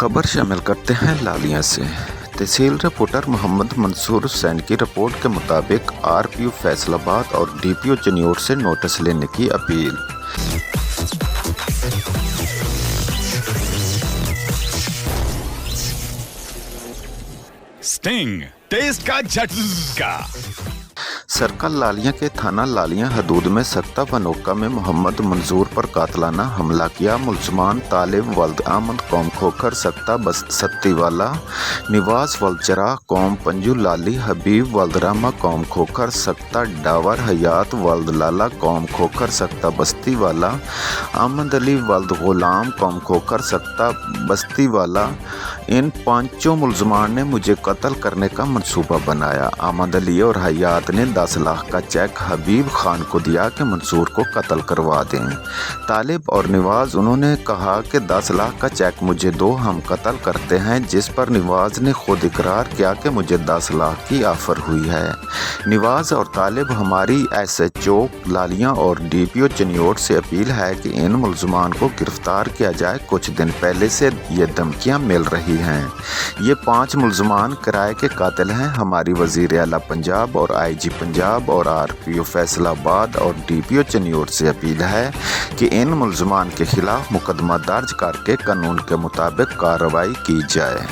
खबर शामिल करते हैं लालिया से। तहसील रिपोर्टर मोहम्मद मंसूर हुसैन की रिपोर्ट के मुताबिक आरपीओ फैसलाबाद और डीपीओ चनियोट से नोटिस लेने की अपील। स्टिंग टेस्ट का झटका। सर्कल लालिया के थाना लालिया हदूद में सत्ता बनोका में मोहम्मद मंसूर पर कातलाना हमला किया। मुलजमान तालिब वल्द अहमद कौम खोखर सक्ता सत्ती वाला, निवाज वल्द चरा कौम पंजू लाली, हबीब वल्द रहमा कौम खोखर सक्ता डावर, हयात वल्द लाला कौम खोखर सक्ता बस्ती वाला, अहमद अली वल्द गुलाम कौम खोखर सक्ता बस्ती वाला। इन पांचों मुलजमान ने मुझे कत्ल करने का मंसूबा बनाया। अहमद अली और हयात ने 10 लाख का चेक हबीब खान को दिया कि मंसूर को कत्ल करवा दें। तालिब और निवाज उन्होंने कहा कि 10 लाख का चेक मुझे दो, हम कत्ल करते हैं, जिस पर निवाज ने खुद इकरार किया कि मुझे 10 लाख की ऑफर हुई है। निवाज और तालिब हमारी SHO लालिया और DPO चनियोट से अपील है कि इन मुलजमान को गिरफ्तार किया जाए। कुछ दिन पहले से ये धमकियाँ मिल रही हैं। ये 5 मुलजमान किराए के कातिल हैं। हमारी वज़ीर आला पंजाब और IG पंजाब और RPO फैसलाबाद और DPO चनियोट से अपील है कि इन मुलजमान के खिलाफ मुकदमा दर्ज करके कानून के मुताबिक कार्रवाई की जाए।